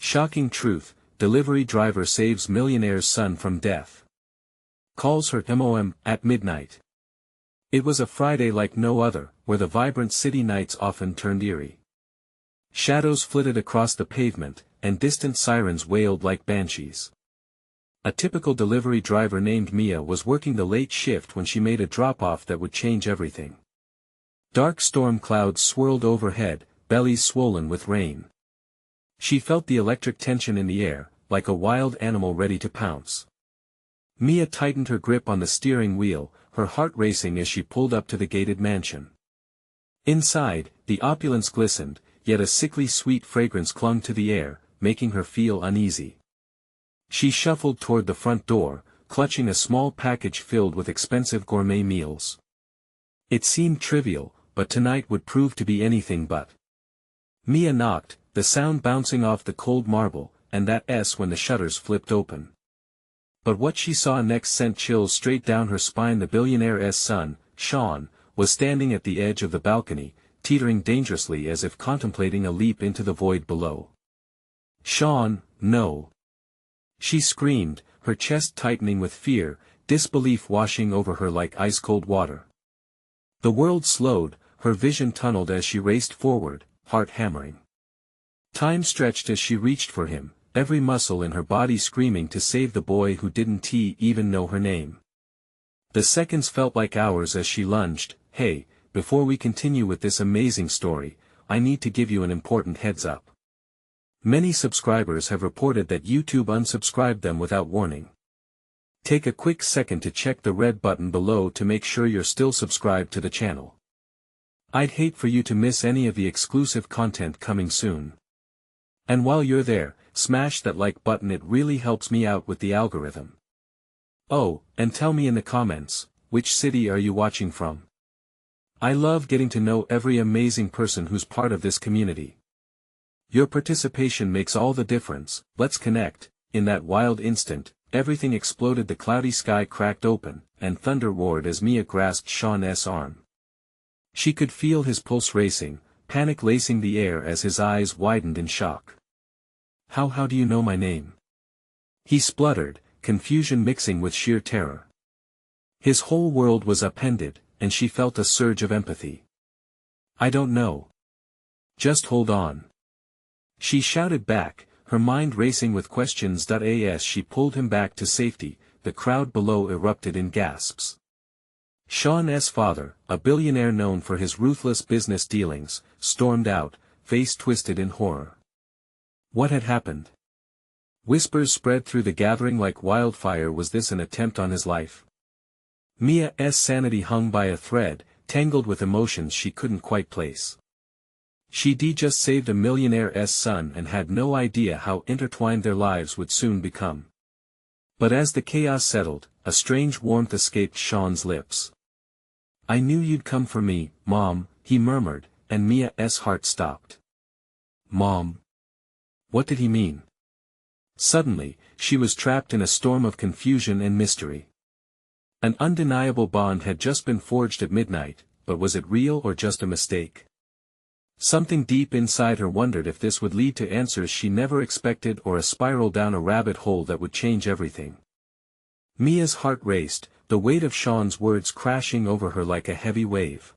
Shocking truth, delivery driver saves millionaire's son from death. Calls her MOM at midnight. It was a Friday like no other, where the vibrant city nights often turned eerie. Shadows flitted across the pavement, and distant sirens wailed like banshees. A typical delivery driver named Mia was working the late shift when she made a drop-off that would change everything. Dark storm clouds swirled overhead, bellies swollen with rain. She felt the electric tension in the air, like a wild animal ready to pounce. Mia tightened her grip on the steering wheel, her heart racing as she pulled up to the gated mansion. Inside, the opulence glistened, yet a sickly sweet fragrance clung to the air, making her feel uneasy. She shuffled toward the front door, clutching a small package filled with expensive gourmet meals. It seemed trivial, but tonight would prove to be anything but. Mia knocked, the sound bouncing off the cold marble, and that S when the shutters flipped open. But what she saw next sent chills straight down her spine. The billionaire's son, Sean, was standing at the edge of the balcony, teetering dangerously as if contemplating a leap into the void below. "Sean, no!" She screamed, her chest tightening with fear, disbelief washing over her like ice-cold water. The world slowed, her vision tunneled as she raced forward, heart hammering. Time stretched as she reached for him, every muscle in her body screaming to save the boy who didn't even know her name. The seconds felt like hours as she lunged. "Hey, before we continue with this amazing story, I need to give you an important heads up. Many subscribers have reported that YouTube unsubscribed them without warning. Take a quick second to check the red button below to make sure you're still subscribed to the channel. I'd hate for you to miss any of the exclusive content coming soon. And while you're there, smash that like button, it really helps me out with the algorithm. Oh, and tell me in the comments, which city are you watching from? I love getting to know every amazing person who's part of this community. Your participation makes all the difference. Let's connect." In that wild instant, everything exploded. The cloudy sky cracked open, and thunder roared as Mia grasped Sean's arm. She could feel his pulse racing, panic lacing the air as his eyes widened in shock. How do you know my name?" he spluttered, confusion mixing with sheer terror. His whole world was upended, and she felt a surge of empathy. "I don't know. Just hold on," she shouted back, her mind racing with questions. As she pulled him back to safety, the crowd below erupted in gasps. Sean's father, a billionaire known for his ruthless business dealings, stormed out, face twisted in horror. What had happened? Whispers spread through the gathering like wildfire. Was this an attempt on his life? Mia's sanity hung by a thread, tangled with emotions she couldn't quite place. She'd just saved a millionaire's son and had no idea how intertwined their lives would soon become. But as the chaos settled, a strange warmth escaped Sean's lips. "I knew you'd come for me, Mom," he murmured, and Mia's heart stopped. Mom? What did he mean? Suddenly, she was trapped in a storm of confusion and mystery. An undeniable bond had just been forged at midnight, but was it real or just a mistake? Something deep inside her wondered if this would lead to answers she never expected or a spiral down a rabbit hole that would change everything. Mia's heart raced, the weight of Sean's words crashing over her like a heavy wave.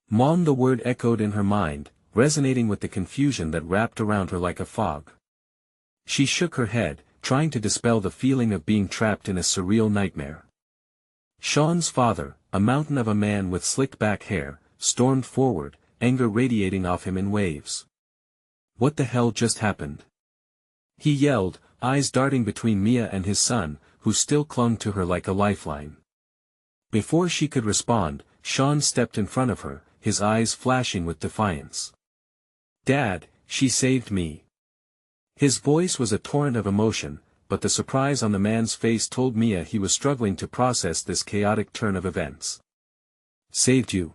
Mom, the word echoed in her mind, resonating with the confusion that wrapped around her like a fog. She shook her head, trying to dispel the feeling of being trapped in a surreal nightmare. Sean's father, a mountain of a man with slicked back hair, stormed forward, anger radiating off him in waves. What the hell just happened? He yelled, eyes darting between Mia and his son, who still clung to her like a lifeline. Before she could respond, Sean stepped in front of her, his eyes flashing with defiance. "Dad, she saved me." His voice was a torrent of emotion, but the surprise on the man's face told Mia he was struggling to process this chaotic turn of events. "Saved you?"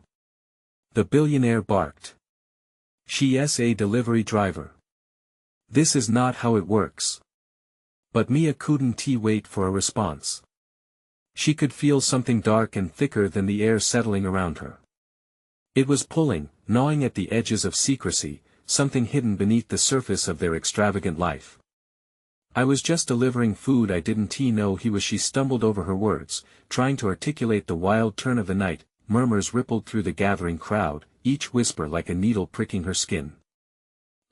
the billionaire barked. "She's a delivery driver. This is not how it works." But Mia couldn't wait for a response. She could feel something dark and thicker than the air settling around her. It was pulling, gnawing at the edges of secrecy, something hidden beneath the surface of their extravagant life. "I was just delivering food, I didn't know he was." She stumbled over her words, trying to articulate the wild turn of the night. Murmurs rippled through the gathering crowd, each whisper like a needle pricking her skin.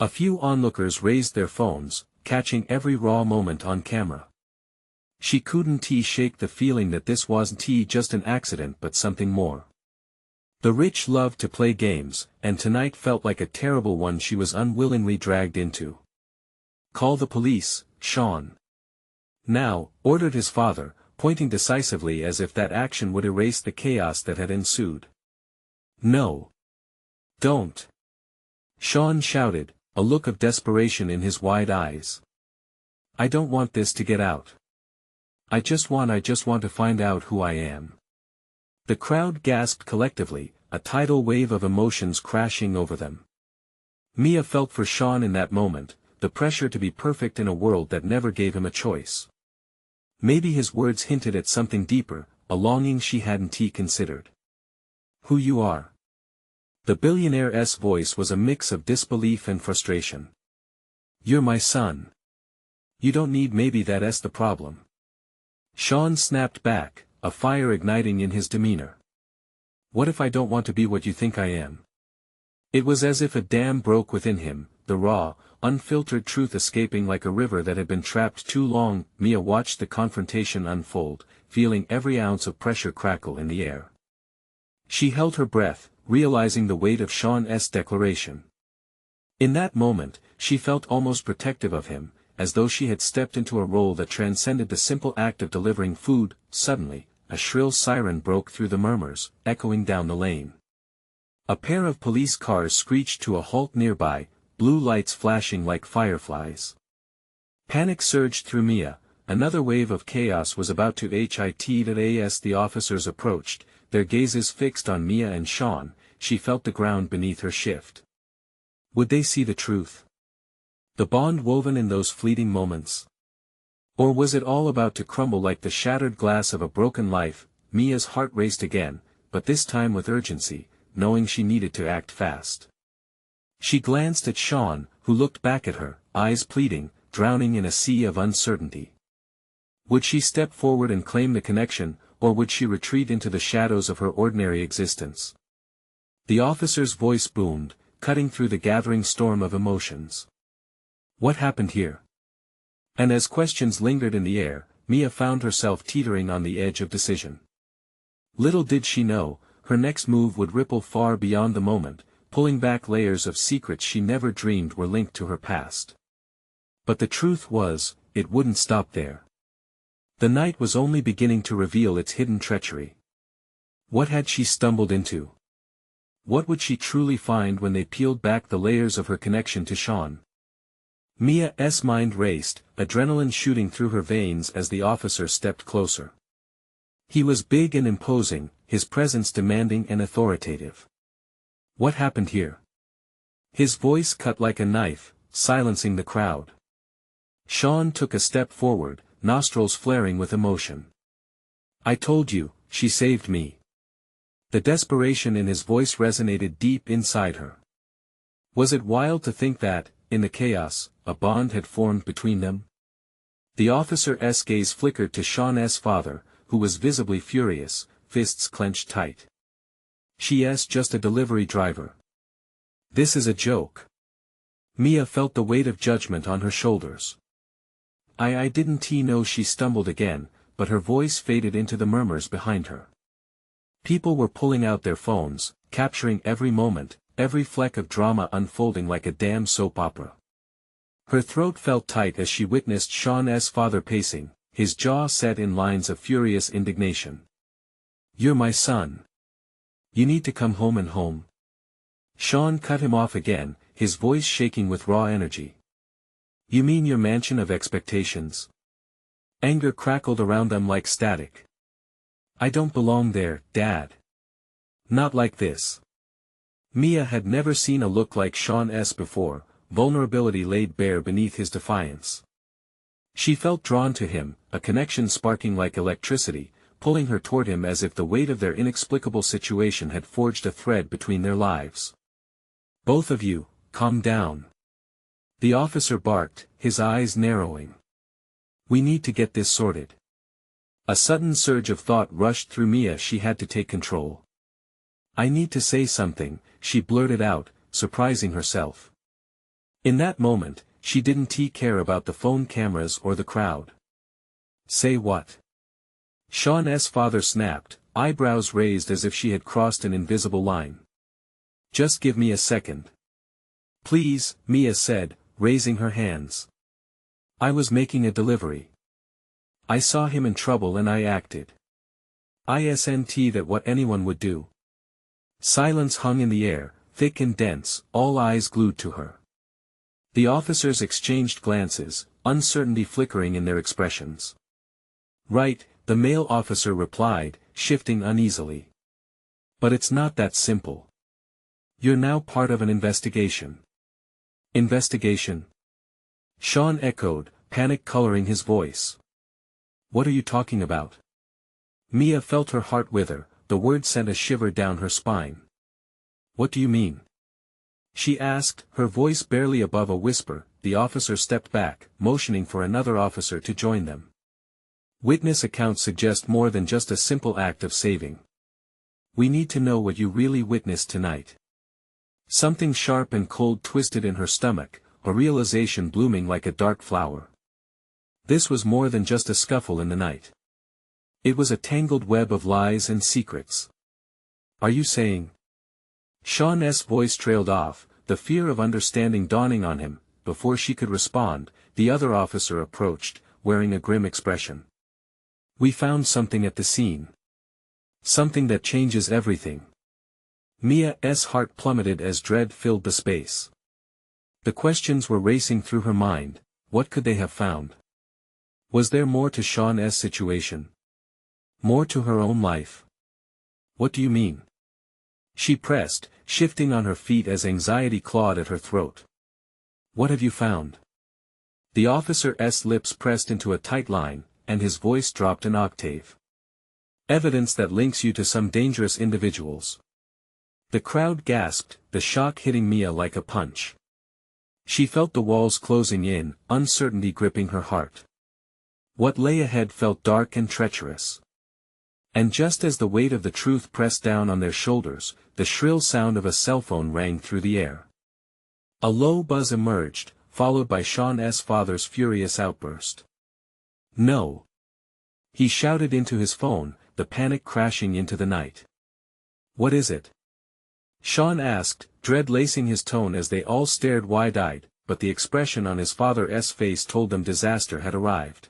A few onlookers raised their phones, catching every raw moment on camera. She couldn't shake the feeling that this wasn't just an accident but something more. The rich loved to play games, and tonight felt like a terrible one she was unwillingly dragged into. "Call the police, Sean. Now," ordered his father, pointing decisively as if that action would erase the chaos that had ensued. "No. Don't!" Sean shouted, a look of desperation in his wide eyes. "I don't want this to get out. I just want to find out who I am." The crowd gasped collectively, a tidal wave of emotions crashing over them. Mia felt for Sean in that moment, the pressure to be perfect in a world that never gave him a choice. Maybe his words hinted at something deeper, a longing she hadn't considered. "Who you are?" The billionaire's voice was a mix of disbelief and frustration. "You're my son. You don't need maybe that's the problem." Sean snapped back, a fire igniting in his demeanor. "What if I don't want to be what you think I am?" It was as if a dam broke within him, the raw, unfiltered truth escaping like a river that had been trapped too long. Mia watched the confrontation unfold, feeling every ounce of pressure crackle in the air. She held her breath, realizing the weight of Sean's declaration. In that moment, she felt almost protective of him, as though she had stepped into a role that transcended the simple act of delivering food. Suddenly, a shrill siren broke through the murmurs, echoing down the lane. A pair of police cars screeched to a halt nearby, blue lights flashing like fireflies. Panic surged through Mia. Another wave of chaos was about to hit as the officers approached, their gazes fixed on Mia and Sean. She felt the ground beneath her shift. Would they see the truth? The bond woven in those fleeting moments? Or was it all about to crumble like the shattered glass of a broken life? Mia's heart raced again, but this time with urgency, knowing she needed to act fast. She glanced at Sean, who looked back at her, eyes pleading, drowning in a sea of uncertainty. Would she step forward and claim the connection, or would she retreat into the shadows of her ordinary existence? The officer's voice boomed, cutting through the gathering storm of emotions. What happened here? And as questions lingered in the air, Mia found herself teetering on the edge of decision. Little did she know, her next move would ripple far beyond the moment, pulling back layers of secrets she never dreamed were linked to her past. But the truth was, it wouldn't stop there. The night was only beginning to reveal its hidden treachery. What had she stumbled into? What would she truly find when they peeled back the layers of her connection to Sean? Mia's mind raced, adrenaline shooting through her veins as the officer stepped closer. He was big and imposing, his presence demanding and authoritative. What happened here? His voice cut like a knife, silencing the crowd. Sean took a step forward, nostrils flaring with emotion. I told you, she saved me. The desperation in his voice resonated deep inside her. Was it wild to think that, in the chaos, a bond had formed between them? The officer's gaze flickered to Sean's father, who was visibly furious, fists clenched tight. She's just a delivery driver. This is a joke. Mia felt the weight of judgment on her shoulders. I didn't know. She stumbled again, but her voice faded into the murmurs behind her. People were pulling out their phones, capturing every moment, every fleck of drama unfolding like a damn soap opera. Her throat felt tight as she witnessed Sean's father pacing, his jaw set in lines of furious indignation. You're my son. You need to come home and home. Sean cut him off again, his voice shaking with raw energy. You mean your mansion of expectations? Anger crackled around them like static. I don't belong there, Dad. Not like this. Mia had never seen a look like Sean's before, vulnerability laid bare beneath his defiance. She felt drawn to him, a connection sparking like electricity, pulling her toward him as if the weight of their inexplicable situation had forged a thread between their lives. Both of you, calm down. The officer barked, his eyes narrowing. We need to get this sorted. A sudden surge of thought rushed through Mia. She had to take control. I need to say something, she blurted out, surprising herself. In that moment, she didn't care about the phone cameras or the crowd. Say what? Sean's father snapped, eyebrows raised as if she had crossed an invisible line. Just give me a second. Please, Mia said, raising her hands. I was making a delivery. I saw him in trouble and I acted. Isn't that what anyone would do? Silence hung in the air, thick and dense, all eyes glued to her. The officers exchanged glances, uncertainty flickering in their expressions. Right, the male officer replied, shifting uneasily. But it's not that simple. You're now part of an investigation. Investigation? Sean echoed, panic coloring his voice. What are you talking about? Mia felt her heart wither, the word sent a shiver down her spine. What do you mean? She asked, her voice barely above a whisper. The officer stepped back, motioning for another officer to join them. Witness accounts suggest more than just a simple act of saving. We need to know what you really witnessed tonight. Something sharp and cold twisted in her stomach, a realization blooming like a dark flower. This was more than just a scuffle in the night. It was a tangled web of lies and secrets. Are you saying? Sean's voice trailed off, the fear of understanding dawning on him. Before she could respond, the other officer approached, wearing a grim expression. We found something at the scene. Something that changes everything. Mia's heart plummeted as dread filled the space. The questions were racing through her mind. What could they have found? Was there more to Sean's situation? More to her own life? What do you mean? She pressed, shifting on her feet as anxiety clawed at her throat. What have you found? The officer's lips pressed into a tight line, and his voice dropped an octave. Evidence that links you to some dangerous individuals. The crowd gasped, the shock hitting Mia like a punch. She felt the walls closing in, uncertainty gripping her heart. What lay ahead felt dark and treacherous. And just as the weight of the truth pressed down on their shoulders, the shrill sound of a cell phone rang through the air. A low buzz emerged, followed by Sean's father's furious outburst. No! He shouted into his phone, the panic crashing into the night. What is it? Sean asked, dread lacing his tone as they all stared wide-eyed, but the expression on his father's face told them disaster had arrived.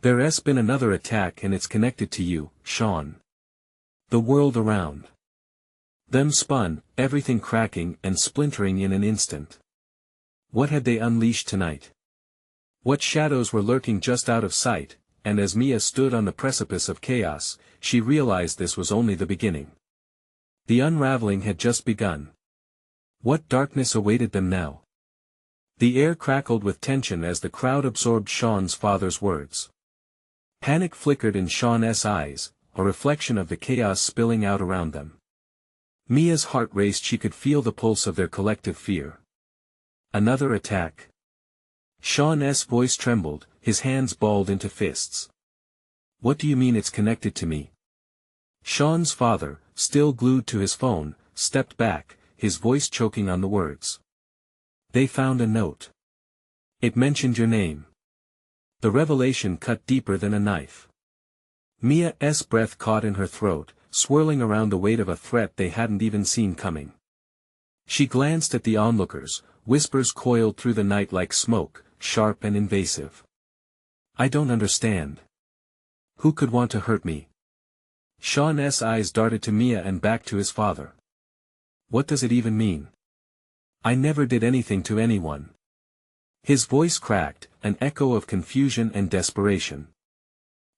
There's been another attack and it's connected to you, Sean. The world around them spun, everything cracking and splintering in an instant. What had they unleashed tonight? What shadows were lurking just out of sight? And as Mia stood on the precipice of chaos, she realized this was only the beginning. The unraveling had just begun. What darkness awaited them now? The air crackled with tension as the crowd absorbed Sean's father's words. Panic flickered in Sean's eyes, a reflection of the chaos spilling out around them. Mia's heart raced. She could feel the pulse of their collective fear. Another attack? Sean's voice trembled, his hands balled into fists. What do you mean it's connected to me? Sean's father, still glued to his phone, stepped back, his voice choking on the words. They found a note. It mentioned your name. The revelation cut deeper than a knife. Mia's breath caught in her throat, swirling around the weight of a threat they hadn't even seen coming. She glanced at the onlookers, whispers coiled through the night like smoke, sharp and invasive. I don't understand. Who could want to hurt me? Sean's eyes darted to Mia and back to his father. What does it even mean? I never did anything to anyone. His voice cracked, an echo of confusion and desperation.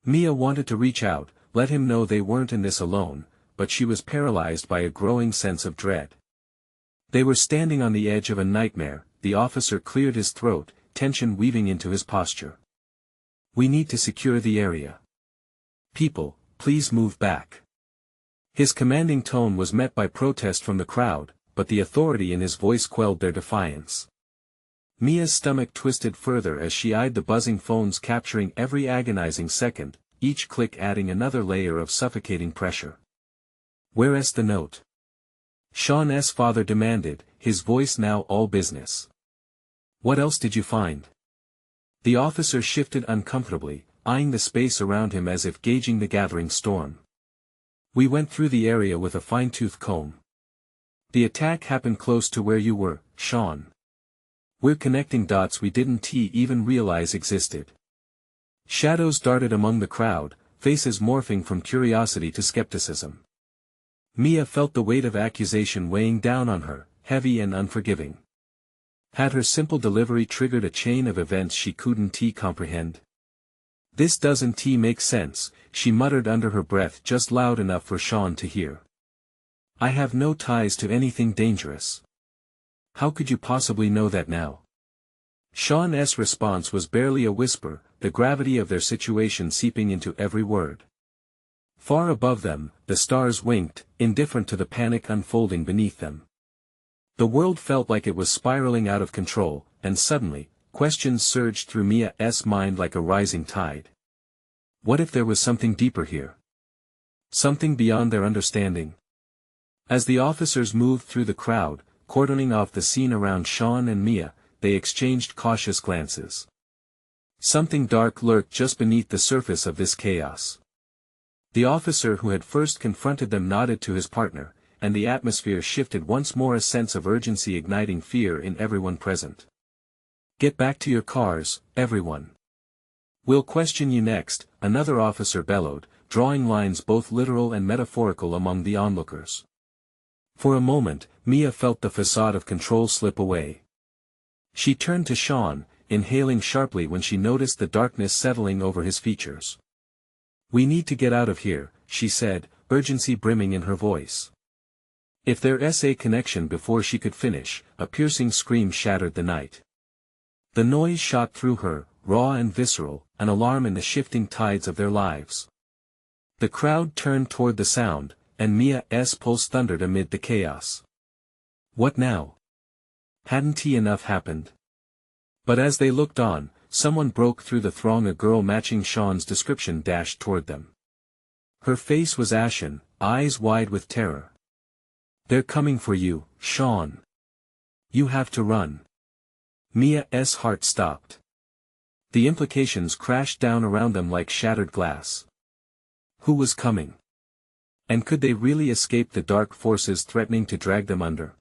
Mia wanted to reach out, let him know they weren't in this alone, but she was paralyzed by a growing sense of dread. They were standing on the edge of a nightmare. The officer cleared his throat, tension weaving into his posture. We need to secure the area. People, please move back. His commanding tone was met by protest from the crowd, but the authority in his voice quelled their defiance. Mia's stomach twisted further as she eyed the buzzing phones capturing every agonizing second, each click adding another layer of suffocating pressure. "Where's the note?" Sean's father demanded, his voice now all business. "What else did you find?" The officer shifted uncomfortably, eyeing the space around him as if gauging the gathering storm. "We went through the area with a fine-tooth comb. The attack happened close to where you were, Sean. We're connecting dots we didn't even realize existed." Shadows darted among the crowd, faces morphing from curiosity to skepticism. Mia felt the weight of accusation weighing down on her, heavy and unforgiving. Had her simple delivery triggered a chain of events she couldn't comprehend? "This doesn't make sense," she muttered under her breath just loud enough for Sean to hear. "I have no ties to anything dangerous. How could you possibly know that now?" Sean's response was barely a whisper, the gravity of their situation seeping into every word. Far above them, the stars winked, indifferent to the panic unfolding beneath them. The world felt like it was spiraling out of control, and suddenly, questions surged through Mia's mind like a rising tide. What if there was something deeper here? Something beyond their understanding? As the officers moved through the crowd, cordoning off the scene around Sean and Mia, they exchanged cautious glances. Something dark lurked just beneath the surface of this chaos. The officer who had first confronted them nodded to his partner, and the atmosphere shifted once more, a sense of urgency igniting fear in everyone present. "Get back to your cars, everyone. We'll question you next," another officer bellowed, drawing lines both literal and metaphorical among the onlookers. For a moment, Mia felt the facade of control slip away. She turned to Sean, inhaling sharply when she noticed the darkness settling over his features. "We need to get out of here," she said, urgency brimming in her voice. If there's a connection before she could finish, a piercing scream shattered the night. The noise shot through her, raw and visceral, an alarm in the shifting tides of their lives. The crowd turned toward the sound, and Mia's pulse thundered amid the chaos. What now? Hadn't enough happened? But as they looked on, someone broke through the throng. A girl matching Sean's description dashed toward them. Her face was ashen, eyes wide with terror. "They're coming for you, Sean. You have to run." Mia's heart stopped. The implications crashed down around them like shattered glass. Who was coming? And could they really escape the dark forces threatening to drag them under?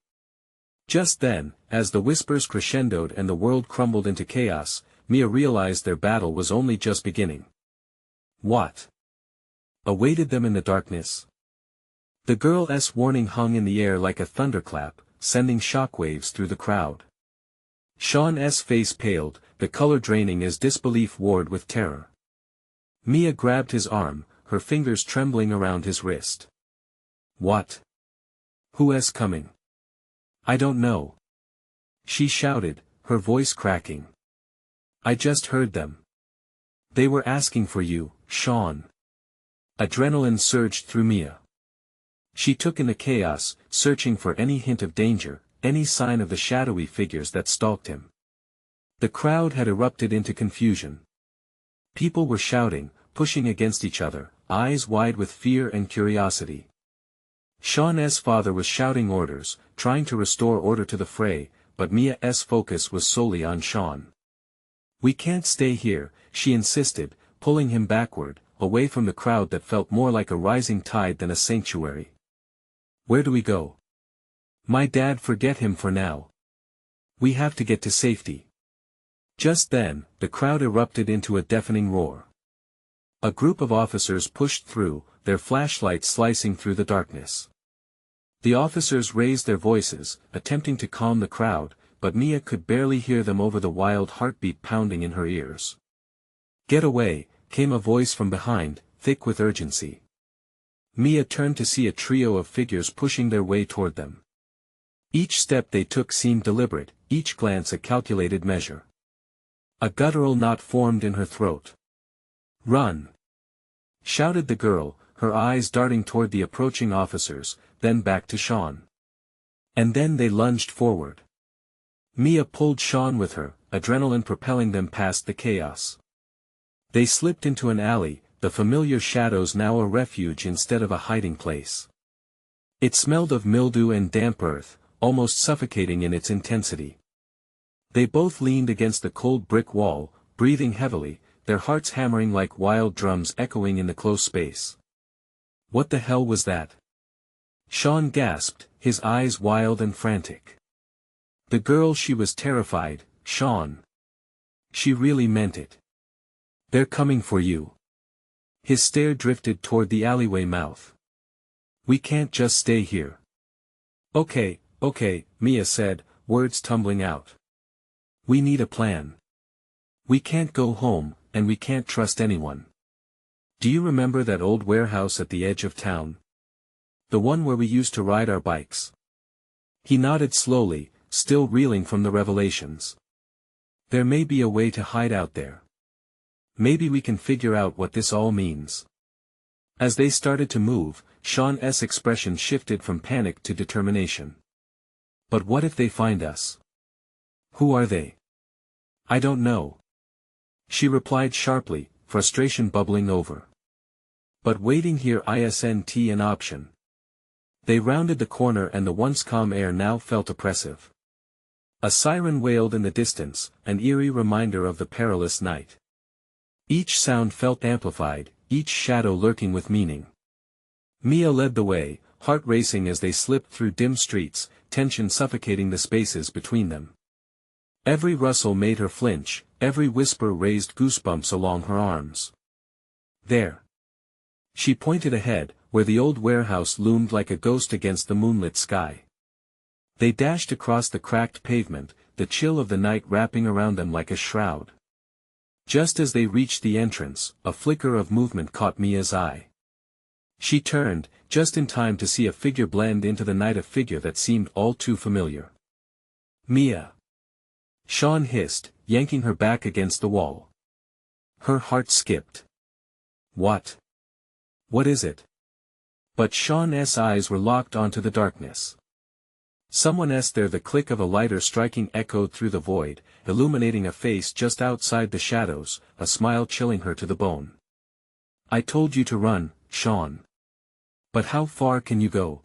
Just then, as the whispers crescendoed and the world crumbled into chaos, Mia realized their battle was only just beginning. What awaited them in the darkness? The girl's warning hung in the air like a thunderclap, sending shockwaves through the crowd. Sean's face paled, the color draining as disbelief warred with terror. Mia grabbed his arm, her fingers trembling around his wrist. "What? Who's coming?" "I don't know," she shouted, her voice cracking. "I just heard them. They were asking for you, Sean." Adrenaline surged through Mia. She took in the chaos, searching for any hint of danger, any sign of the shadowy figures that stalked him. The crowd had erupted into confusion. People were shouting, pushing against each other, eyes wide with fear and curiosity. Sean's father was shouting orders, trying to restore order to the fray, but Mia's focus was solely on Sean. "We can't stay here," she insisted, pulling him backward, away from the crowd that felt more like a rising tide than a sanctuary. "Where do we go?" "My dad, forget him for now. We have to get to safety." Just then, the crowd erupted into a deafening roar. A group of officers pushed through, their flashlights slicing through the darkness. The officers raised their voices, attempting to calm the crowd, but Mia could barely hear them over the wild heartbeat pounding in her ears. "Get away," came a voice from behind, thick with urgency. Mia turned to see a trio of figures pushing their way toward them. Each step they took seemed deliberate, each glance a calculated measure. A guttural knot formed in her throat. "Run!" shouted the girl, her eyes darting toward the approaching officers, then back to Sean. And then they lunged forward. Mia pulled Sean with her, adrenaline propelling them past the chaos. They slipped into an alley, the familiar shadows now a refuge instead of a hiding place. It smelled of mildew and damp earth, almost suffocating in its intensity. They both leaned against the cold brick wall, breathing heavily, their hearts hammering like wild drums echoing in the close space. What the hell was that? Sean gasped, his eyes wild and frantic. The girl, she was terrified, Sean. She really meant it. They're coming for you. His stare drifted toward the alleyway mouth. We can't just stay here. Okay, Mia said, words tumbling out. We need a plan. We can't go home, and we can't trust anyone. Do you remember that old warehouse at the edge of town? The one where we used to ride our bikes? He nodded slowly, still reeling from the revelations. There may be a way to hide out there. Maybe we can figure out what this all means. As they started to move, Sean's expression shifted from panic to determination. But what if they find us? Who are they? I don't know. She replied sharply, frustration bubbling over. But waiting here isn't an option. They rounded the corner and the once calm air now felt oppressive. A siren wailed in the distance, an eerie reminder of the perilous night. Each sound felt amplified, each shadow lurking with meaning. Mia led the way, heart racing as they slipped through dim streets, tension suffocating the spaces between them. Every rustle made her flinch, every whisper raised goosebumps along her arms. There. She pointed ahead, where the old warehouse loomed like a ghost against the moonlit sky. They dashed across the cracked pavement, the chill of the night wrapping around them like a shroud. Just as they reached the entrance, a flicker of movement caught Mia's eye. She turned, just in time to see a figure blend into the night, a figure that seemed all too familiar. Mia! Sean hissed, yanking her back against the wall. Her heart skipped. What? What is it? But Sean's eyes were locked onto the darkness. Someone's there, the click of a lighter striking echoed through the void, illuminating a face just outside the shadows, a smile chilling her to the bone. I told you to run, Sean. But how far can you go?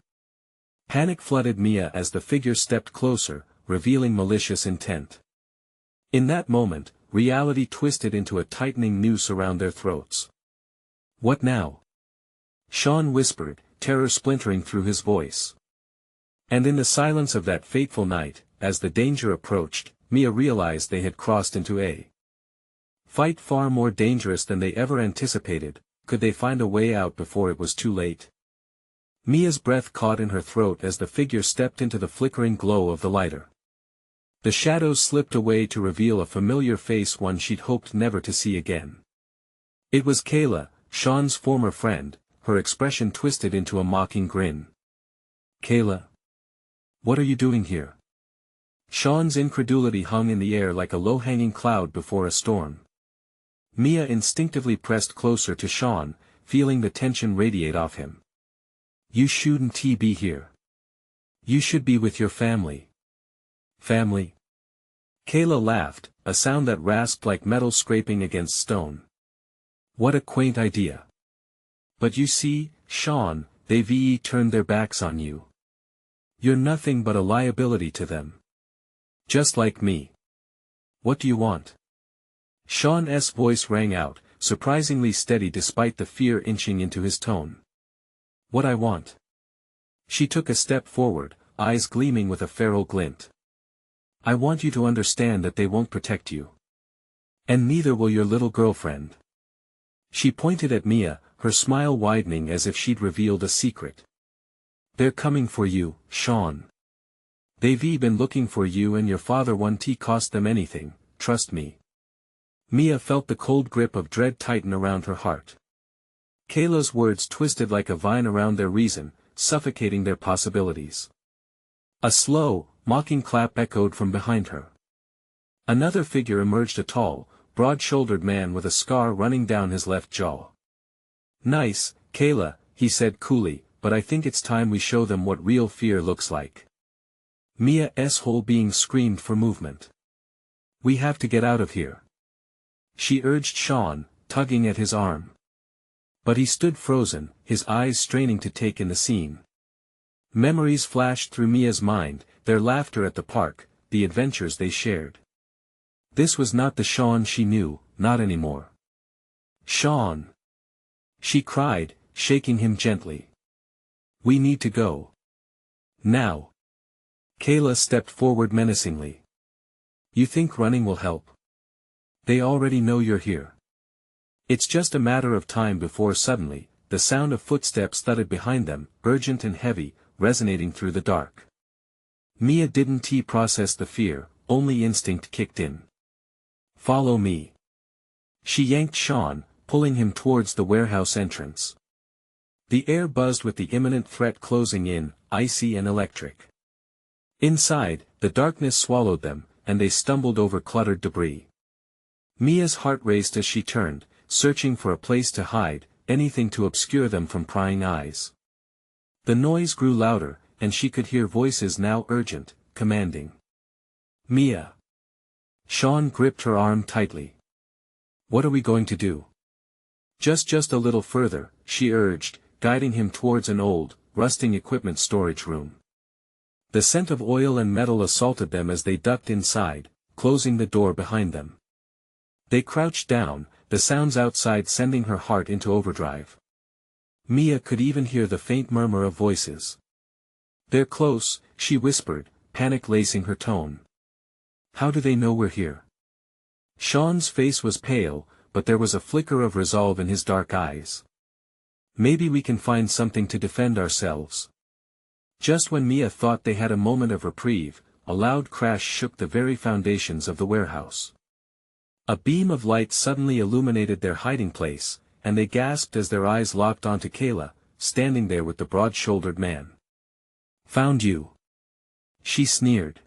Panic flooded Mia as the figure stepped closer, revealing malicious intent. In that moment, reality twisted into a tightening noose around their throats. What now? Sean whispered, terror splintering through his voice. And in the silence of that fateful night, as the danger approached, Mia realized they had crossed into a fight far more dangerous than they ever anticipated. Could they find a way out before it was too late? Mia's breath caught in her throat as the figure stepped into the flickering glow of the lighter. The shadows slipped away to reveal a familiar face, one she'd hoped never to see again. It was Kayla, Sean's former friend, her expression twisted into a mocking grin. Kayla? What are you doing here? Sean's incredulity hung in the air like a low-hanging cloud before a storm. Mia instinctively pressed closer to Sean, feeling the tension radiate off him. You shouldn't be here. You should be with your family. Family? Kayla laughed, a sound that rasped like metal scraping against stone. What a quaint idea. But you see, Sean, they've turned their backs on you. You're nothing but a liability to them. Just like me. What do you want? Sean's voice rang out, surprisingly steady despite the fear inching into his tone. What I want. She took a step forward, eyes gleaming with a feral glint. I want you to understand that they won't protect you. And neither will your little girlfriend. She pointed at Mia, her smile widening as if she'd revealed a secret. They're coming for you, Sean. They've been looking for you and your father. Won't cost them anything, trust me. Mia felt the cold grip of dread tighten around her heart. Kayla's words twisted like a vine around their reason, suffocating their possibilities. A slow, mocking clap echoed from behind her. Another figure emerged, a tall, broad-shouldered man with a scar running down his left jaw. Nice, Kayla, he said coolly, but I think it's time we show them what real fear looks like. Mia's whole being screamed for movement. We have to get out of here, she urged Sean, tugging at his arm. But he stood frozen, his eyes straining to take in the scene. Memories flashed through Mia's mind, their laughter at the park, the adventures they shared. This was not the Sean she knew, not anymore. Sean! She cried, shaking him gently. We need to go. Now. Kayla stepped forward menacingly. You think running will help? They already know you're here. It's just a matter of time before suddenly, the sound of footsteps thudded behind them, urgent and heavy, resonating through the dark. Mia didn't process the fear, only instinct kicked in. Follow me. She yanked Sean, pulling him towards the warehouse entrance. The air buzzed with the imminent threat closing in, icy and electric. Inside, the darkness swallowed them, and they stumbled over cluttered debris. Mia's heart raced as she turned, searching for a place to hide, anything to obscure them from prying eyes. The noise grew louder, and she could hear voices now urgent, commanding. Mia. Sean gripped her arm tightly. What are we going to do? Just a little further, she urged, guiding him towards an old, rusting equipment storage room. The scent of oil and metal assaulted them as they ducked inside, closing the door behind them. They crouched down, the sounds outside sending her heart into overdrive. Mia could even hear the faint murmur of voices. They're close, she whispered, panic lacing her tone. How do they know we're here? Sean's face was pale, but there was a flicker of resolve in his dark eyes. Maybe we can find something to defend ourselves. Just when Mia thought they had a moment of reprieve, a loud crash shook the very foundations of the warehouse. A beam of light suddenly illuminated their hiding place, and they gasped as their eyes locked onto Kayla, standing there with the broad-shouldered man. Found you. She sneered.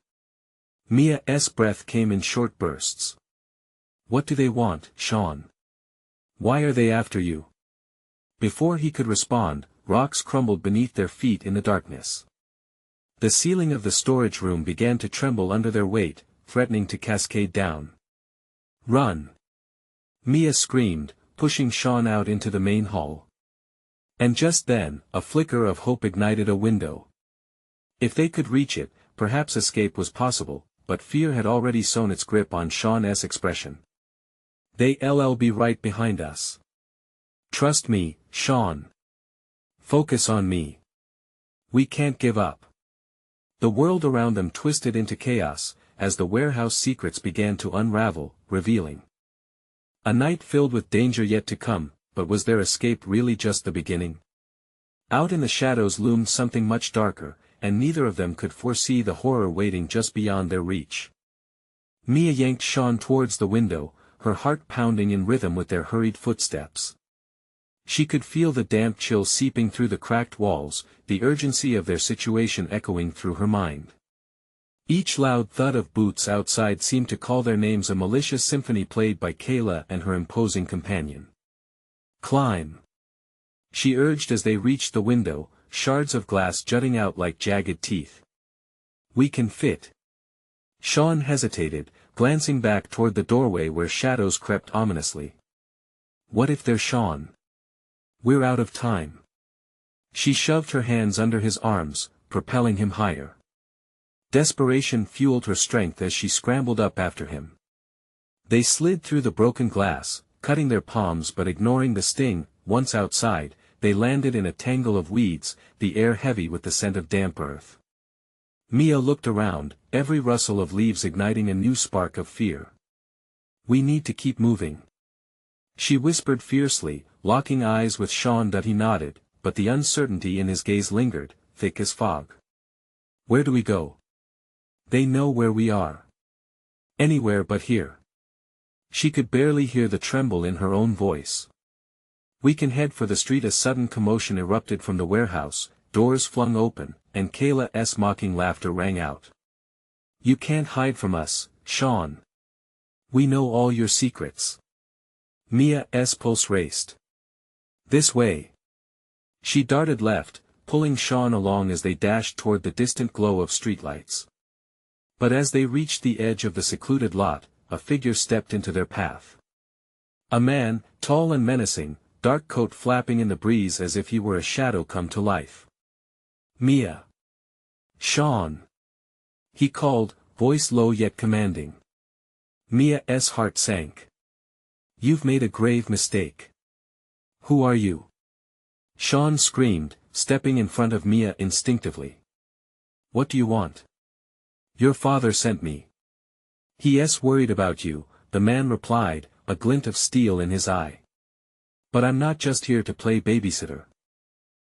Mia's breath came in short bursts. What do they want, Sean? Why are they after you? Before he could respond, rocks crumbled beneath their feet in the darkness. The ceiling of the storage room began to tremble under their weight, threatening to cascade down. Run! Mia screamed, pushing Sean out into the main hall. And just then, a flicker of hope ignited a window. If they could reach it, perhaps escape was possible, but fear had already sewn its grip on Sean's expression. They'll be right behind us. Trust me, Sean. Focus on me. We can't give up. The world around them twisted into chaos, as the warehouse secrets began to unravel, revealing a night filled with danger yet to come, but was their escape really just the beginning? Out in the shadows loomed something much darker, and neither of them could foresee the horror waiting just beyond their reach. Mia yanked Sean towards the window, her heart pounding in rhythm with their hurried footsteps. She could feel the damp chill seeping through the cracked walls, the urgency of their situation echoing through her mind. Each loud thud of boots outside seemed to call their names, a malicious symphony played by Kayla and her imposing companion. Climb! She urged as they reached the window, shards of glass jutting out like jagged teeth. We can fit. Sean hesitated, glancing back toward the doorway where shadows crept ominously. What if they're Sean? We're out of time. She shoved her hands under his arms, propelling him higher. Desperation fueled her strength as she scrambled up after him. They slid through the broken glass, cutting their palms but ignoring the sting. Once outside, they landed in a tangle of weeds, the air heavy with the scent of damp earth. Mia looked around, every rustle of leaves igniting a new spark of fear. We need to keep moving. She whispered fiercely, locking eyes with Sean. He nodded, but the uncertainty in his gaze lingered, thick as fog. Where do we go? They know where we are. Anywhere but here. She could barely hear the tremble in her own voice. We can head for the street. A sudden commotion erupted from the warehouse, doors flung open, and Kayla's mocking laughter rang out. You can't hide from us, Sean. We know all your secrets. Mia's pulse raced. This way. She darted left, pulling Sean along as they dashed toward the distant glow of streetlights. But as they reached the edge of the secluded lot, a figure stepped into their path. A man, tall and menacing, dark coat flapping in the breeze as if he were a shadow come to life. "Mia! Sean!" he called, voice low yet commanding. Mia's heart sank. "You've made a grave mistake." "Who are you?" Sean screamed, stepping in front of Mia instinctively. "What do you want?" "Your father sent me." "He's worried about you," the man replied, a glint of steel in his eye. "But I'm not just here to play babysitter.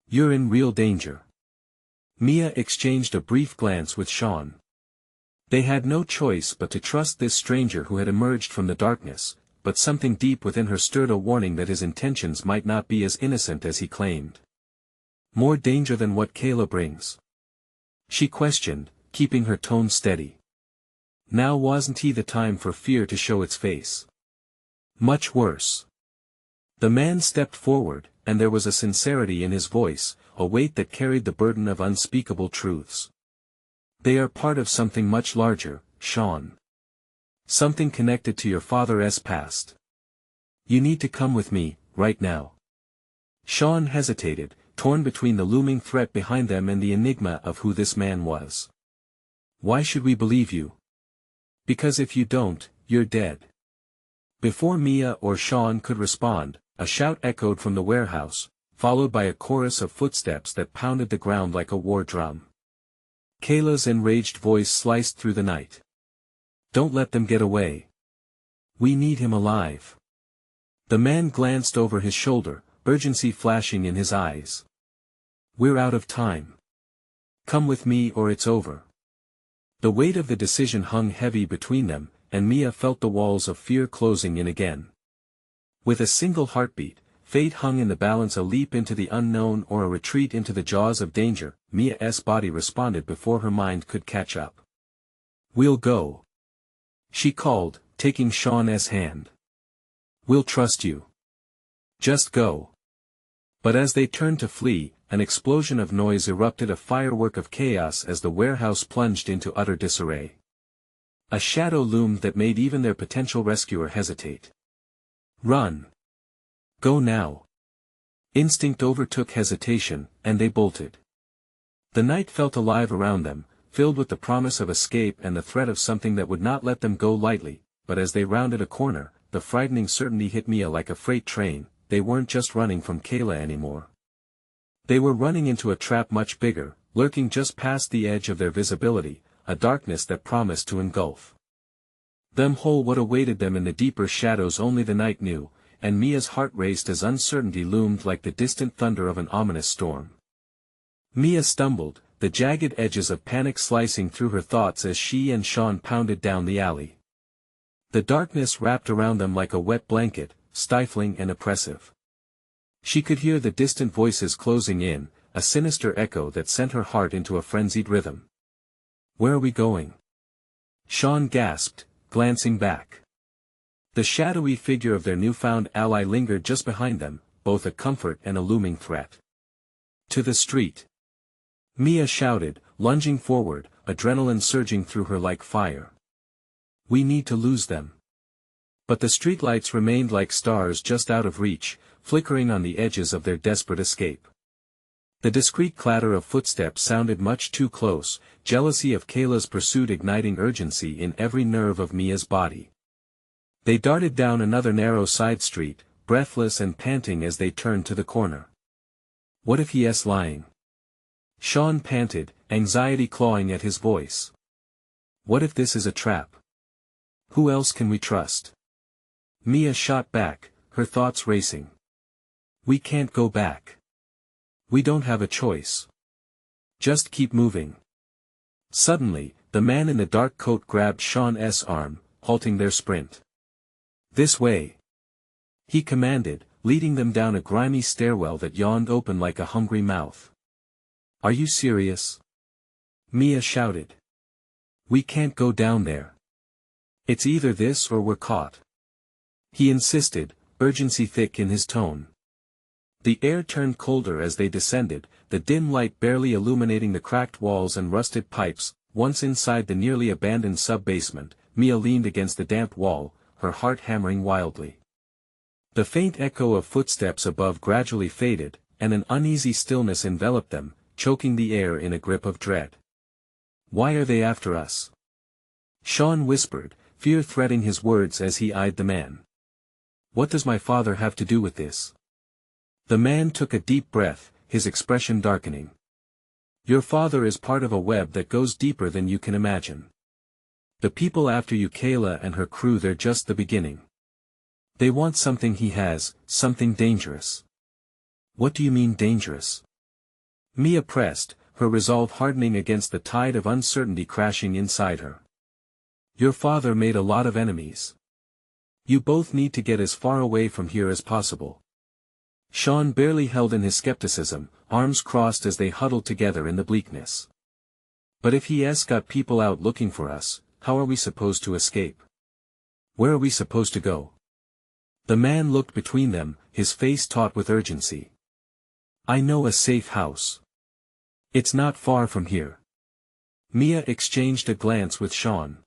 You're in real danger." Mia exchanged a brief glance with Sean. They had no choice but to trust this stranger who had emerged from the darkness, but something deep within her stirred a warning that his intentions might not be as innocent as he claimed. "More danger than what Kayla brings?" she questioned, keeping her tone steady. Now wasn't he the time for fear to show its face? "Much worse." The man stepped forward, and there was a sincerity in his voice, a weight that carried the burden of unspeakable truths. "They are part of something much larger, Sean. Something connected to your father's past. You need to come with me, right now." Sean hesitated, torn between the looming threat behind them and the enigma of who this man was. "Why should we believe you?" "Because if you don't, you're dead." Before Mia or Sean could respond, a shout echoed from the warehouse, followed by a chorus of footsteps that pounded the ground like a war drum. Kayla's enraged voice sliced through the night. "Don't let them get away. We need him alive." The man glanced over his shoulder, urgency flashing in his eyes. "We're out of time. Come with me or it's over." The weight of the decision hung heavy between them, and Mia felt the walls of fear closing in again. With a single heartbeat, fate hung in the balance, a leap into the unknown or a retreat into the jaws of danger. Mia's body responded before her mind could catch up. "We'll go," she called, taking Sean's hand. "We'll trust you. Just go." But as they turned to flee, an explosion of noise erupted, a firework of chaos as the warehouse plunged into utter disarray. A shadow loomed that made even their potential rescuer hesitate. "Run. Go now." Instinct overtook hesitation, and they bolted. The night felt alive around them, filled with the promise of escape and the threat of something that would not let them go lightly, but as they rounded a corner, the frightening certainty hit Mia like a freight train. They weren't just running from Kayla anymore. They were running into a trap much bigger, lurking just past the edge of their visibility, a darkness that promised to engulf them whole. What awaited them in the deeper shadows only the night knew, and Mia's heart raced as uncertainty loomed like the distant thunder of an ominous storm. Mia stumbled, the jagged edges of panic slicing through her thoughts as she and Sean pounded down the alley. The darkness wrapped around them like a wet blanket, stifling and oppressive. She could hear the distant voices closing in, a sinister echo that sent her heart into a frenzied rhythm. "Where are we going?" Sean gasped, glancing back. The shadowy figure of their newfound ally lingered just behind them, both a comfort and a looming threat. "To the street!" Mia shouted, lunging forward, adrenaline surging through her like fire. "We need to lose them." But the streetlights remained like stars just out of reach, flickering on the edges of their desperate escape. The discreet clatter of footsteps sounded much too close, jealousy of Kayla's pursuit igniting urgency in every nerve of Mia's body. They darted down another narrow side street, breathless and panting as they turned to the corner. "What if he's lying?" Sean panted, anxiety clawing at his voice. "What if this is a trap? Who else can we trust?" Mia shot back, her thoughts racing. "We can't go back. We don't have a choice. Just keep moving." Suddenly, the man in the dark coat grabbed Sean's arm, halting their sprint. "This way," he commanded, leading them down a grimy stairwell that yawned open like a hungry mouth. "Are you serious?" Mia shouted. "We can't go down there. It's either this or we're caught." He insisted, urgency thick in his tone. The air turned colder as they descended, the dim light barely illuminating the cracked walls and rusted pipes. once inside the nearly abandoned sub-basement, Mia leaned against the damp wall, her heart hammering wildly. The faint echo of footsteps above gradually faded, and an uneasy stillness enveloped them, choking the air in a grip of dread. "Why are they after us?" Sean whispered, fear threading his words as he eyed the man. "What does my father have to do with this?" The man took a deep breath, his expression darkening. "Your father is part of a web that goes deeper than you can imagine. The people after you, Kayla and her crew, they're just the beginning. They want something he has, something dangerous." "What do you mean dangerous?" Mia pressed, her resolve hardening against the tide of uncertainty crashing inside her. "Your father made a lot of enemies. You both need to get as far away from here as possible." Sean barely held in his skepticism, arms crossed as they huddled together in the bleakness. "But if he's got people out looking for us, how are we supposed to escape? Where are we supposed to go?" The man looked between them, his face taut with urgency. "I know a safe house. It's not far from here." Mia exchanged a glance with Sean.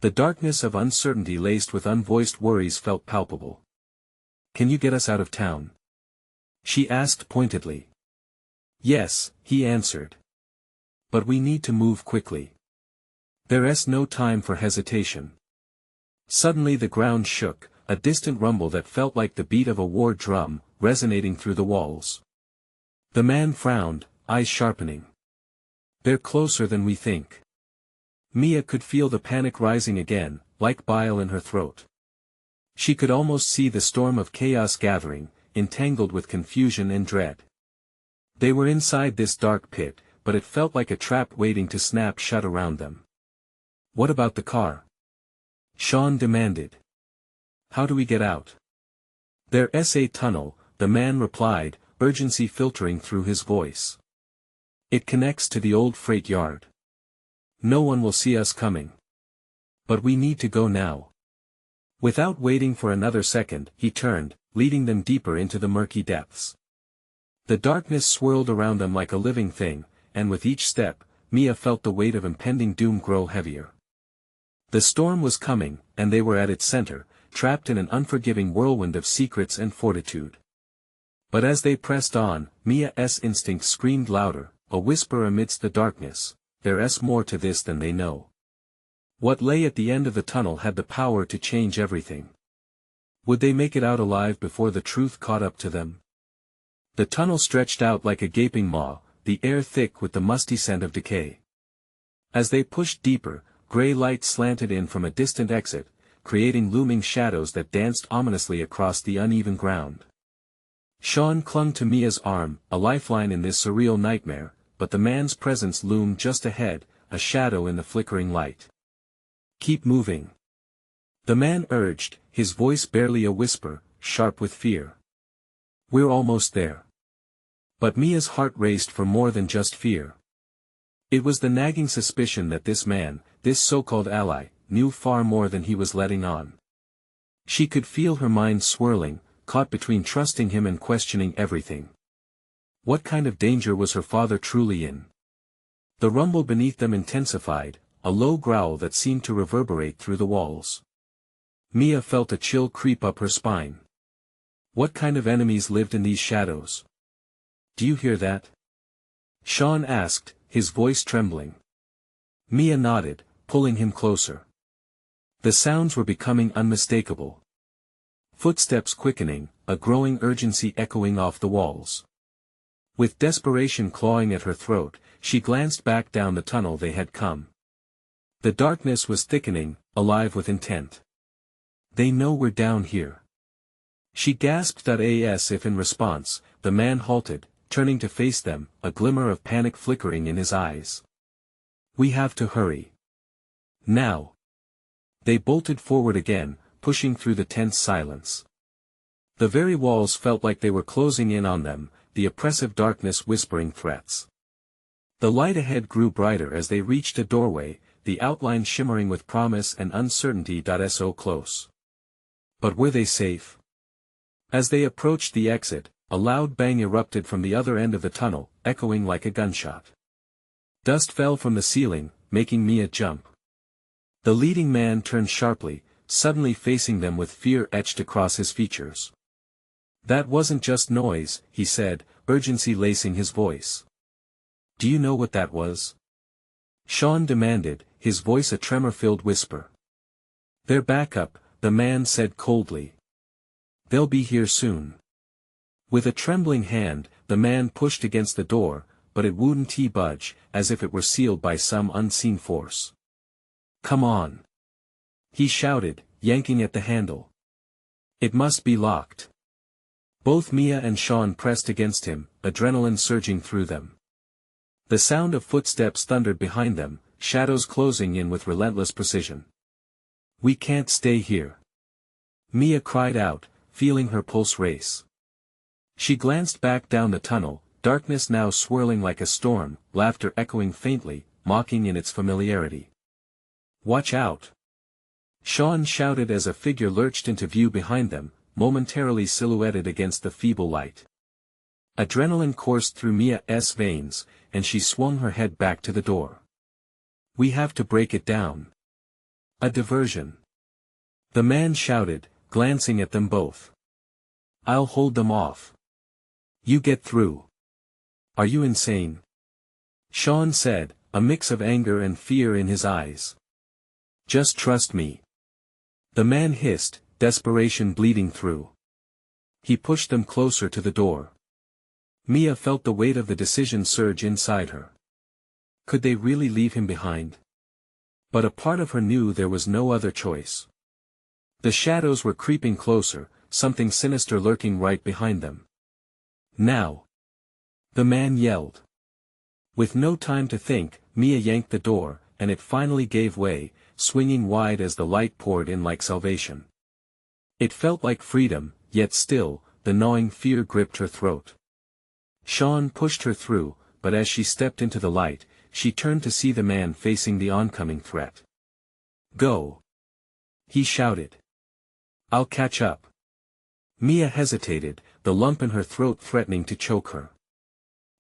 The darkness of uncertainty laced with unvoiced worries felt palpable. "Can you get us out of town?" she asked pointedly. "Yes," he answered. "But we need to move quickly. There's no time for hesitation." Suddenly the ground shook, a distant rumble that felt like the beat of a war drum, resonating through the walls. The man frowned, eyes sharpening. "They're closer than we think." Mia could feel the panic rising again, like bile in her throat. She could almost see the storm of chaos gathering, entangled with confusion and dread. They were inside this dark pit, but it felt like a trap waiting to snap shut around them. "What about the car?" Sean demanded. "How do we get out?" "There's a tunnel," the man replied, urgency filtering through his voice. "It connects to the old freight yard. No one will see us coming. But we need to go now." Without waiting for another second, he turned, leading them deeper into the murky depths. The darkness swirled around them like a living thing, and with each step, Mia felt the weight of impending doom grow heavier. The storm was coming, and they were at its center, trapped in an unforgiving whirlwind of secrets and fortitude. But as they pressed on, Mia's instinct screamed louder, a whisper amidst the darkness, "There's more to this than they know." What lay at the end of the tunnel had the power to change everything. Would they make it out alive before the truth caught up to them? The tunnel stretched out like a gaping maw, the air thick with the musty scent of decay. As they pushed deeper, gray light slanted in from a distant exit, creating looming shadows that danced ominously across the uneven ground. Sean clung to Mia's arm, a lifeline in this surreal nightmare, but the man's presence loomed just ahead, a shadow in the flickering light. "Keep moving," the man urged, his voice barely a whisper, sharp with fear. "We're almost there." But Mia's heart raced for more than just fear. It was the nagging suspicion that this man, this so-called ally, knew far more than he was letting on. She could feel her mind swirling, caught between trusting him and questioning everything. What kind of danger was her father truly in? The rumble beneath them intensified, a low growl that seemed to reverberate through the walls. Mia felt a chill creep up her spine. What kind of enemies lived in these shadows? "Do you hear that?" Sean asked, his voice trembling. Mia nodded, pulling him closer. The sounds were becoming unmistakable. Footsteps quickening, a growing urgency echoing off the walls. With desperation clawing at her throat, she glanced back down the tunnel they had come. The darkness was thickening, alive with intent. "They know we're down here." She gasped as if in response, the man halted, turning to face them, a glimmer of panic flickering in his eyes. "We have to hurry. Now." They bolted forward again, pushing through the tense silence. The very walls felt like they were closing in on them, the oppressive darkness whispering threats. The light ahead grew brighter as they reached a doorway, the outline shimmering with promise and uncertainty. So close. But were they safe? As they approached the exit, a loud bang erupted from the other end of the tunnel, echoing like a gunshot. Dust fell from the ceiling, making Mia jump. The leading man turned sharply, suddenly facing them with fear etched across his features. "That wasn't just noise," he said, urgency lacing his voice. "Do you know what that was?" Sean demanded, his voice a tremor-filled whisper. "They're back up," the man said coldly. "They'll be here soon." With a trembling hand, the man pushed against the door, but it wouldn't budge, as if it were sealed by some unseen force. "Come on!" he shouted, yanking at the handle. "It must be locked." Both Mia and Sean pressed against him, adrenaline surging through them. The sound of footsteps thundered behind them, shadows closing in with relentless precision. "We can't stay here," Mia cried out, feeling her pulse race. She glanced back down the tunnel, darkness now swirling like a storm, laughter echoing faintly, mocking in its familiarity. "Watch out!" Sean shouted as a figure lurched into view behind them, momentarily silhouetted against the feeble light. Adrenaline coursed through Mia's veins, and she swung her head back to the door. "We have to break it down." "A diversion," the man shouted, glancing at them both. "I'll hold them off. You get through." "Are you insane?" Sean said, a mix of anger and fear in his eyes. "Just trust me," the man hissed, desperation bleeding through. He pushed them closer to the door. Mia felt the weight of the decision surge inside her. Could they really leave him behind? But a part of her knew there was no other choice. The shadows were creeping closer, something sinister lurking right behind them. "Now!" the man yelled. With no time to think, Mia yanked the door, and it finally gave way, swinging wide as the light poured in like salvation. It felt like freedom, yet still, the gnawing fear gripped her throat. Sean pushed her through, but as she stepped into the light, she turned to see the man facing the oncoming threat. "Go!" he shouted. "I'll catch up." Mia hesitated, the lump in her throat threatening to choke her.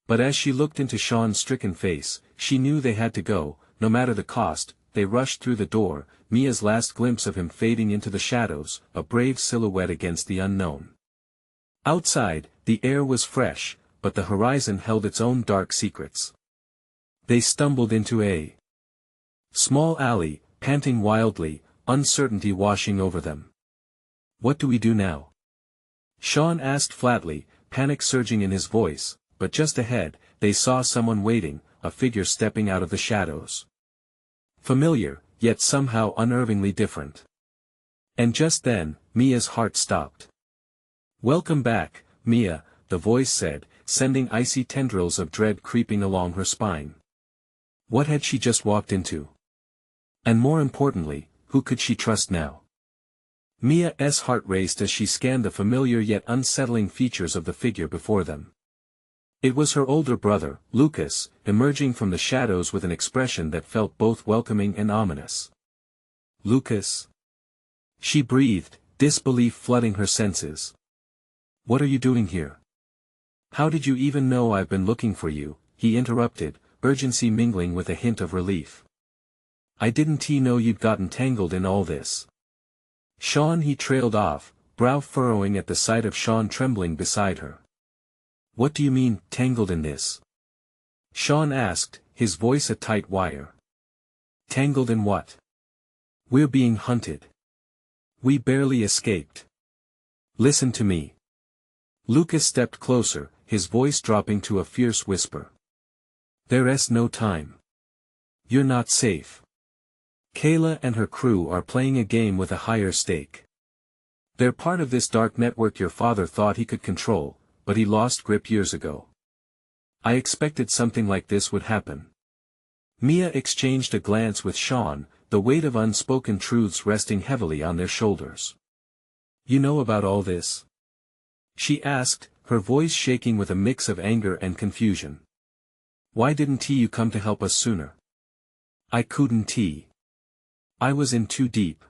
But as she looked into Sean's stricken face, she knew they had to go, no matter the cost. They rushed through the door, Mia's last glimpse of him fading into the shadows, a brave silhouette against the unknown. Outside, the air was fresh, but the horizon held its own dark secrets. They stumbled into a small alley, panting wildly, uncertainty washing over them. "What do we do now?" Sean asked flatly, panic surging in his voice, but just ahead, they saw someone waiting, a figure stepping out of the shadows. Familiar, yet somehow unnervingly different. And just then, Mia's heart stopped. "Welcome back, Mia," the voice said, sending icy tendrils of dread creeping along her spine. What had she just walked into? And more importantly, who could she trust now? Mia's heart raced as she scanned the familiar yet unsettling features of the figure before them. It was her older brother, Lucas, emerging from the shadows with an expression that felt both welcoming and ominous. "Lucas?" she breathed, disbelief flooding her senses. "What are you doing here?" "How did you even know I've been looking for you?" he interrupted, urgency mingling with a hint of relief. "I didn't know you'd gotten tangled in all this." Sean he trailed off, brow furrowing at the sight of Sean trembling beside her. "What do you mean, tangled in this?" Sean asked, his voice a tight wire. "Tangled in what?" "We're being hunted. We barely escaped. Listen to me." Lucas stepped closer, his voice dropping to a fierce whisper. "There's no time. You're not safe. Kayla and her crew are playing a game with a higher stake. They're part of this dark network your father thought he could control, but he lost grip years ago. I expected something like this would happen." Mia exchanged a glance with Sean, the weight of unspoken truths resting heavily on their shoulders. "You know about all this?" she asked, her voice shaking with a mix of anger and confusion. "Why didn't you come to help us sooner?" "I couldn't. I was in too deep.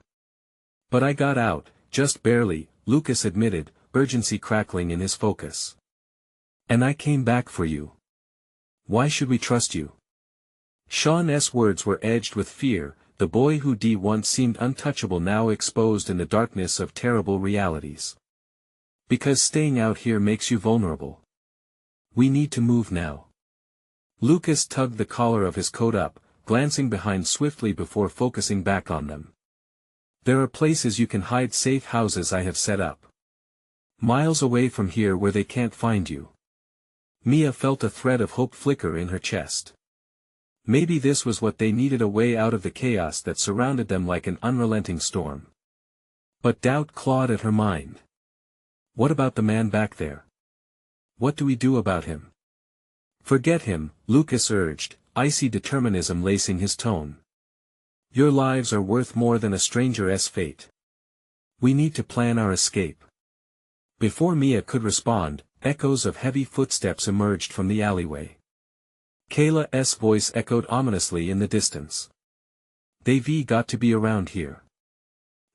But I got out, just barely," Lucas admitted, urgency crackling in his focus. "And I came back for you. Why should we trust you?" Sean's words were edged with fear, the boy who once seemed untouchable now exposed in the darkness of terrible realities. Because staying out here makes you vulnerable. We need to move now. Lucas tugged the collar of his coat up, glancing behind swiftly before focusing back on them. There are places you can hide, safe houses I have set up. Miles away from here where they can't find you. Mia felt a thread of hope flicker in her chest. Maybe this was what they needed, a way out of the chaos that surrounded them like an unrelenting storm. But doubt clawed at her mind. What about the man back there? What do we do about him? Forget him, Lucas urged, icy determinism lacing his tone. Your lives are worth more than a stranger's fate. We need to plan our escape. Before Mia could respond, echoes of heavy footsteps emerged from the alleyway. Kayla's voice echoed ominously in the distance. They've got to be around here.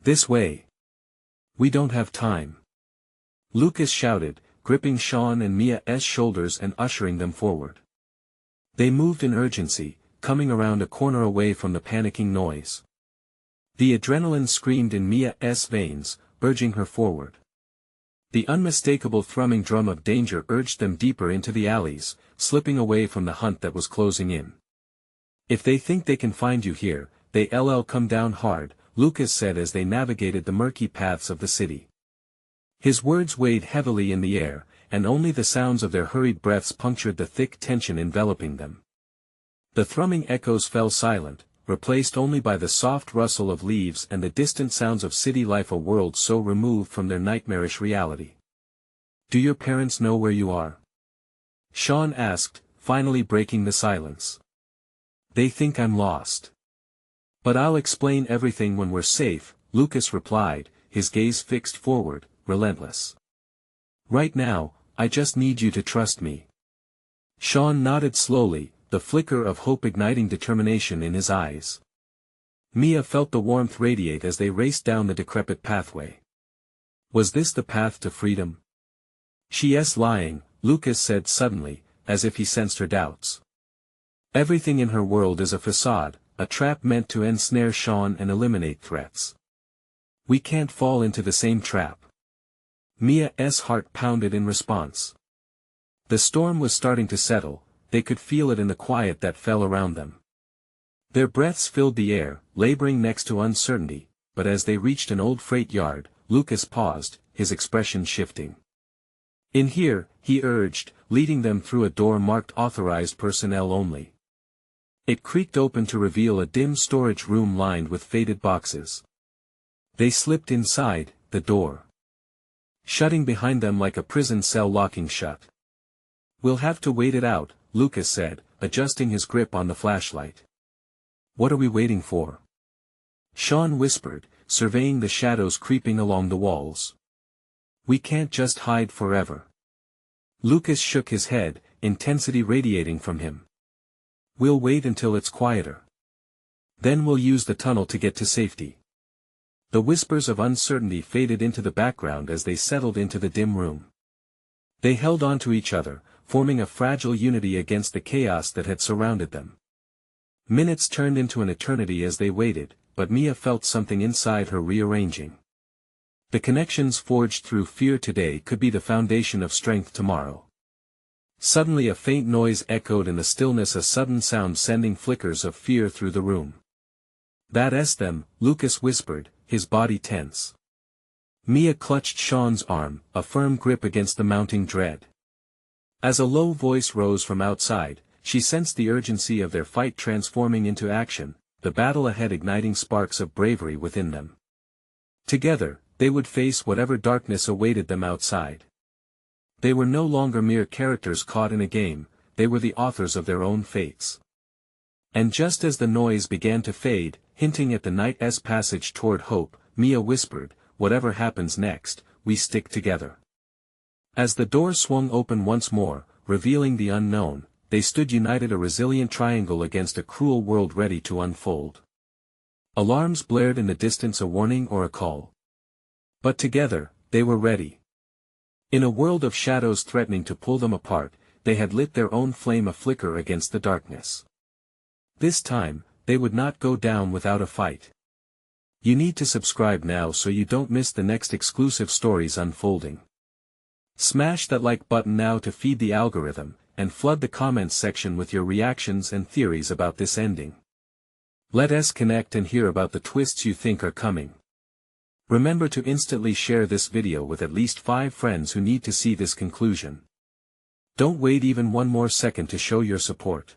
This way. We don't have time. Lucas shouted, gripping Sean and Mia's shoulders and ushering them forward. They moved in urgency, coming around a corner away from the panicking noise. The adrenaline screamed in Mia's veins, urging her forward. The unmistakable thrumming drum of danger urged them deeper into the alleys, slipping away from the hunt that was closing in. If they think they can find you here, they'll come down hard, Lucas said as they navigated the murky paths of the city. His words weighed heavily in the air, and only the sounds of their hurried breaths punctured the thick tension enveloping them. The thrumming echoes fell silent, replaced only by the soft rustle of leaves and the distant sounds of city life, a world so removed from their nightmarish reality. Do your parents know where you are? Sean asked, finally breaking the silence. They think I'm lost. But I'll explain everything when we're safe, Lucas replied, his gaze fixed forward, relentless. Right now, I just need you to trust me. Sean nodded slowly, the flicker of hope igniting determination in his eyes. Mia felt the warmth radiate as they raced down the decrepit pathway. Was this the path to freedom? She's lying, Lucas said suddenly, as if he sensed her doubts. Everything in her world is a facade, a trap meant to ensnare Sean and eliminate threats. We can't fall into the same trap. Mia's heart pounded in response. The storm was starting to settle, they could feel it in the quiet that fell around them. Their breaths filled the air, laboring next to uncertainty, but as they reached an old freight yard, Lucas paused, his expression shifting. In here, he urged, leading them through a door marked authorized personnel only. It creaked open to reveal a dim storage room lined with faded boxes. They slipped inside, the door shutting behind them like a prison cell locking shut. We'll have to wait it out, Lucas said, adjusting his grip on the flashlight. What are we waiting for? Sean whispered, surveying the shadows creeping along the walls. We can't just hide forever. Lucas shook his head, intensity radiating from him. We'll wait until it's quieter. Then we'll use the tunnel to get to safety. The whispers of uncertainty faded into the background as they settled into the dim room. They held on to each other, forming a fragile unity against the chaos that had surrounded them. Minutes turned into an eternity as they waited, but Mia felt something inside her rearranging. The connections forged through fear today could be the foundation of strength tomorrow. Suddenly a faint noise echoed in the stillness, a sudden sound sending flickers of fear through the room. That's them, Lucas whispered, his body tense. Mia clutched Sean's arm, a firm grip against the mounting dread. As a low voice rose from outside, she sensed the urgency of their fight transforming into action, the battle ahead igniting sparks of bravery within them. Together, they would face whatever darkness awaited them outside. They were no longer mere characters caught in a game, they were the authors of their own fates. And just as the noise began to fade, hinting at the night's passage toward hope, Mia whispered, whatever happens next, we stick together. As the door swung open once more, revealing the unknown, they stood united, a resilient triangle against a cruel world ready to unfold. Alarms blared in the distance, a warning or a call. But together, they were ready. In a world of shadows threatening to pull them apart, they had lit their own flame, a flicker against the darkness. This time, they would not go down without a fight. You need to subscribe now so you don't miss the next exclusive stories unfolding. Smash that like button now to feed the algorithm, and flood the comments section with your reactions and theories about this ending. Let us connect and hear about the twists you think are coming. Remember to instantly share this video with at least 5 friends who need to see this conclusion. Don't wait even one more second to show your support.